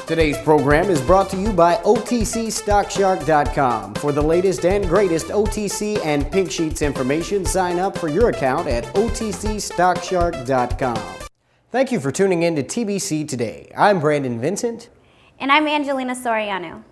Today's program is brought to you by OTCStockShark.com. For the latest and greatest OTC and Pink Sheets information, sign up for your account at OTCStockShark.com. Thank you for tuning in to TBC Today. I'm Brandon Vincent. And I'm Angelina Soriano.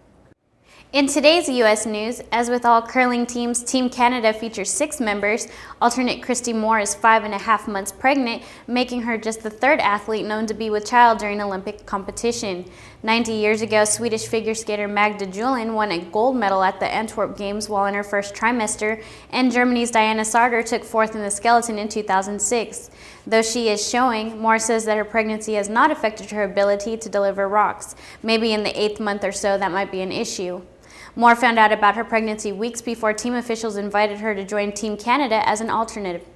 In today's U.S. news, as with all curling teams, Team Canada features 6 members. Alternate Christy Moore is 5.5 months pregnant, making her just the 3rd athlete known to be with child during Olympic competition. 90 years ago, Swedish figure skater Magda Julin won a gold medal at the Antwerp Games while in her first trimester, and Germany's Diana Sarter took 4th in the skeleton in 2006. Though she is showing, Moore says that her pregnancy has not affected her ability to deliver rocks. Maybe in the 8th month or so that might be an issue. Moore found out about her pregnancy weeks before team officials invited her to join Team Canada as an alternate.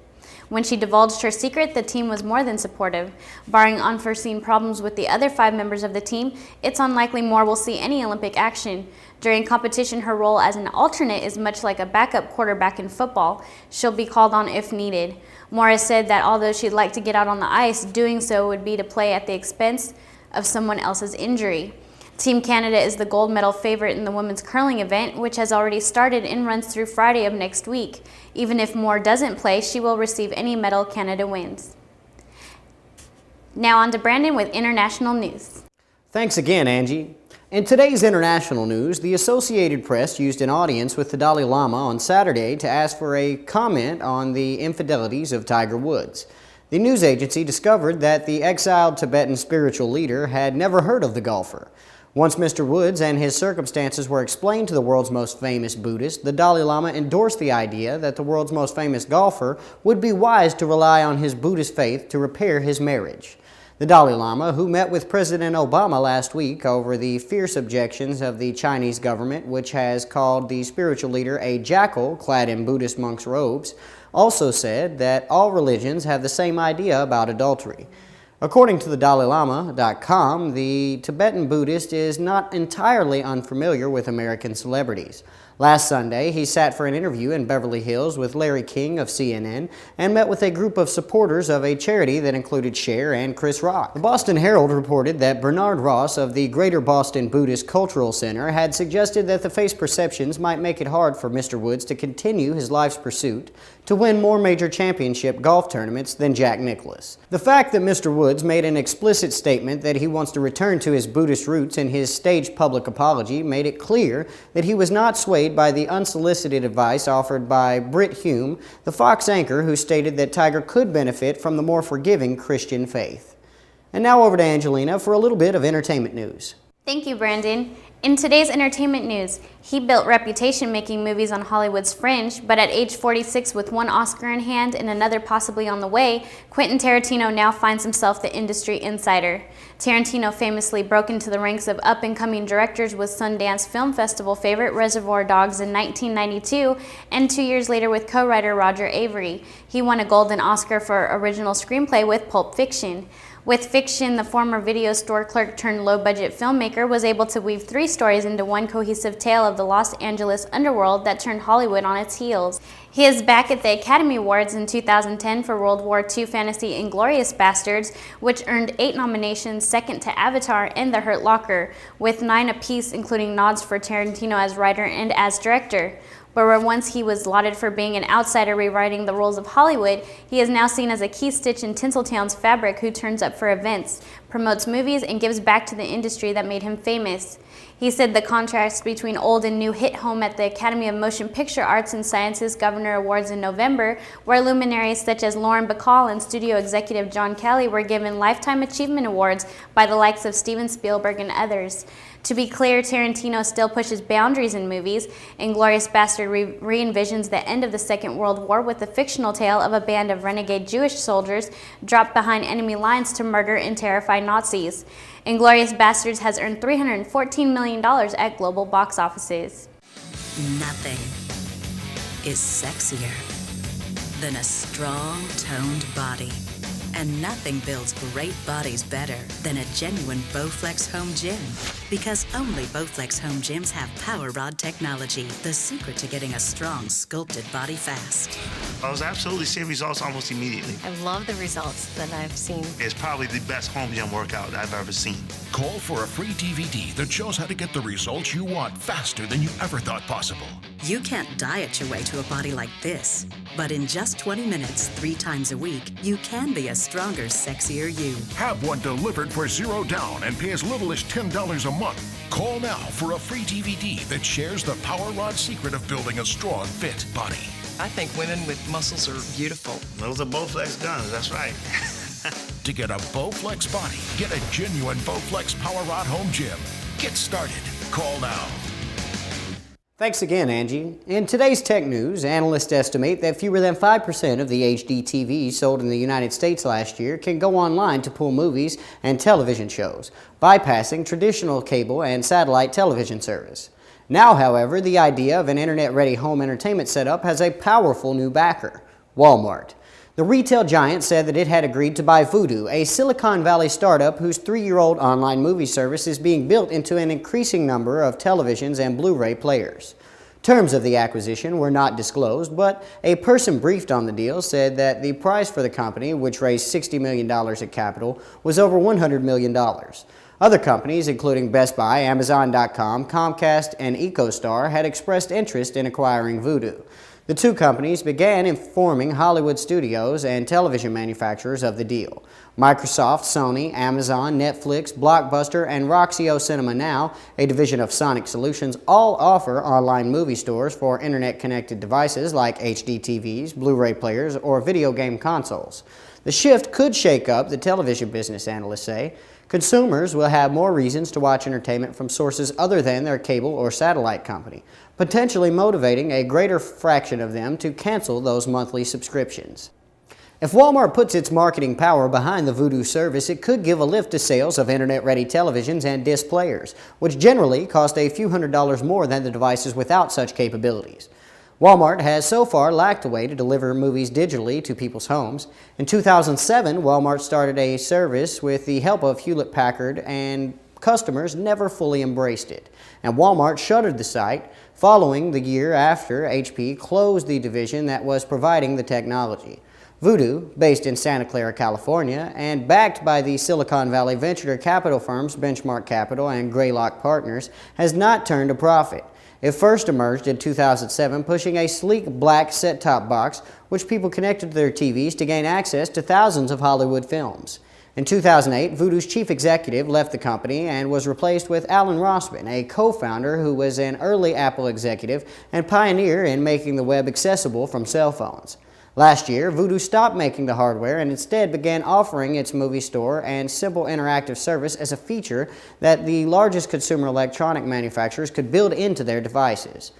When she divulged her secret, the team was more than supportive. Barring unforeseen problems with the other 5 members of the team, it's unlikely Moore will see any Olympic action. During competition, her role as an alternate is much like a backup quarterback in football. She'll be called on if needed. Moore has said that although she'd like to get out on the ice, doing so would be to play at the expense of someone else's injury. Team Canada is the gold medal favorite in the women's curling event, which has already started and runs through Friday of next week. Even if Moore doesn't play, she will receive any medal Canada wins. Now on to Brandon with international news. Thanks again, Angie. In today's international news, the Associated Press used an audience with the Dalai Lama on Saturday to ask for a comment on the infidelities of Tiger Woods. The news agency discovered that the exiled Tibetan spiritual leader had never heard of the golfer. Once Mr. Woods and his circumstances were explained to the world's most famous Buddhist, the Dalai Lama endorsed the idea that the world's most famous golfer would be wise to rely on his Buddhist faith to repair his marriage. The Dalai Lama, who met with President Obama last week over the fierce objections of the Chinese government, which has called the spiritual leader a jackal clad in Buddhist monks' robes, also said that all religions have the same idea about adultery. According to the DalaiLama.com, the Tibetan Buddhist is not entirely unfamiliar with American celebrities. Last Sunday, he sat for an interview in Beverly Hills with Larry King of CNN and met with a group of supporters of a charity that included Cher and Chris Rock. The Boston Herald reported that Bernard Ross of the Greater Boston Buddhist Cultural Center had suggested that the face perceptions might make it hard for Mr. Woods to continue his life's pursuit to win more major championship golf tournaments than Jack Nicklaus. The fact that Mr. Woods made an explicit statement that he wants to return to his Buddhist roots in his staged public apology made it clear that he was not swayed by the unsolicited advice offered by Brit Hume, the Fox anchor who stated that Tiger could benefit from the more forgiving Christian faith. And now over to Angelina for a little bit of entertainment news. Thank you, Brandon. In today's entertainment news, he built reputation making movies on Hollywood's fringe, but at age 46 with 1 Oscar in hand and another possibly on the way, Quentin Tarantino now finds himself the industry insider. Tarantino famously broke into the ranks of up-and-coming directors with Sundance Film Festival favorite Reservoir Dogs in 1992, and 2 years later with co-writer Roger Avary. He won a Golden Oscar for original screenplay with Pulp Fiction. With Fiction, the former video store clerk turned low-budget filmmaker was able to weave 3 stories into one cohesive tale of the Los Angeles underworld that turned Hollywood on its heels. He is back at the Academy Awards in 2010 for World War II fantasy Inglourious Basterds, which earned 8 nominations, second to Avatar and The Hurt Locker, with 9 apiece, including nods for Tarantino as writer and as director. But where once he was lauded for being an outsider rewriting the rules of Hollywood, he is now seen as a key stitch in Tinseltown's fabric who turns up for events, promotes movies, and gives back to the industry that made him famous. He said the contrast between old and new hit home at the Academy of Motion Picture Arts and Sciences Governor Awards in November, where luminaries such as Lauren Bacall and studio executive John Kelly were given Lifetime Achievement Awards by the likes of Steven Spielberg and others. To be clear, Tarantino still pushes boundaries in movies. Inglourious Bastard re-envisions the end of the Second World War with the fictional tale of a band of renegade Jewish soldiers dropped behind enemy lines to murder and terrify Nazis. Inglourious Basterds has earned $314 million at global box offices. Nothing is sexier than a strong, toned body. And nothing builds great bodies better than a genuine Bowflex home gym. Because only Bowflex home gyms have Power Rod technology, the secret to getting a strong, sculpted body fast. I was absolutely seeing results almost immediately. I love the results that I've seen. It's probably the best home gym workout I've ever seen. Call for a free DVD that shows how to get the results you want faster than you ever thought possible. You can't diet your way to a body like this, but in just 20 minutes, 3 times a week, you can be a stronger, sexier you. Have one delivered for $0 down and pay as little as $10 a month. Call now for a free DVD that shares the Power Rod secret of building a strong, fit body. I think women with muscles are beautiful. Those are Bowflex guns, that's right. To get a Bowflex body, get a genuine Bowflex Power Rod home gym. Get started. Call now. Thanks again, Angie. In today's tech news, analysts estimate that fewer than 5% of the HD TVs sold in the United States last year can go online to pull movies and television shows, bypassing traditional cable and satellite television service. Now, however, the idea of an internet-ready home entertainment setup has a powerful new backer, Walmart. The retail giant said that it had agreed to buy Vudu, a Silicon Valley startup whose 3-year-old online movie service is being built into an increasing number of televisions and Blu-ray players. Terms of the acquisition were not disclosed, but a person briefed on the deal said that the price for the company, which raised $60 million at capital, was over $100 million. Other companies, including Best Buy, Amazon.com, Comcast, and EcoStar, had expressed interest in acquiring Vudu. The two companies began informing Hollywood studios and television manufacturers of the deal. Microsoft, Sony, Amazon, Netflix, Blockbuster, and Roxio Cinema Now, a division of Sonic Solutions, all offer online movie stores for internet-connected devices like HD TVs, Blu-ray players, or video game consoles. The shift could shake up the television business, analysts say. Consumers will have more reasons to watch entertainment from sources other than their cable or satellite company, potentially motivating a greater fraction of them to cancel those monthly subscriptions. If Walmart puts its marketing power behind the Vudu service, it could give a lift to sales of internet-ready televisions and disc players, which generally cost a few $100s more than the devices without such capabilities. Walmart has so far lacked a way to deliver movies digitally to people's homes. In 2007, Walmart started a service with the help of Hewlett-Packard, and customers never fully embraced it. And Walmart shuttered the site following the year after HP closed the division that was providing the technology. Vudu, based in Santa Clara, California, and backed by the Silicon Valley venture capital firms Benchmark Capital and Greylock Partners, has not turned a profit. It first emerged in 2007, pushing a sleek black set-top box which people connected to their TVs to gain access to thousands of Hollywood films. In 2008, Vudu's chief executive left the company and was replaced with Alan Rossman, a co-founder who was an early Apple executive and pioneer in making the web accessible from cell phones. Last year, Vudu stopped making the hardware and instead began offering its movie store and simple interactive service as a feature that the largest consumer electronic manufacturers could build into their devices.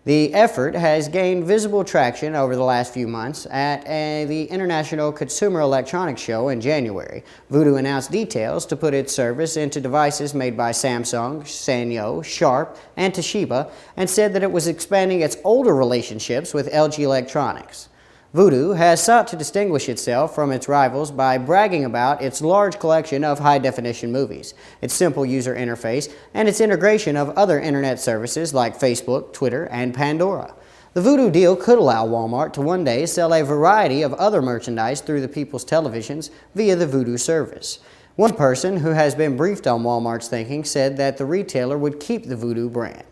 The effort has gained visible traction over the last few months. At the International Consumer Electronics Show in January, Vudu announced details to put its service into devices made by Samsung, Sanyo, Sharp, and Toshiba, and said that it was expanding its older relationships with LG Electronics. Vudu has sought to distinguish itself from its rivals by bragging about its large collection of high-definition movies, its simple user interface, and its integration of other internet services like Facebook, Twitter, and Pandora. The Vudu deal could allow Walmart to one day sell a variety of other merchandise through the people's televisions via the Vudu service. One person who has been briefed on Walmart's thinking said that the retailer would keep the Vudu brand.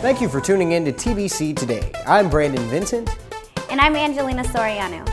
Thank you for tuning in to TBC Today. I'm Brandon Vincent. And I'm Angelina Soriano.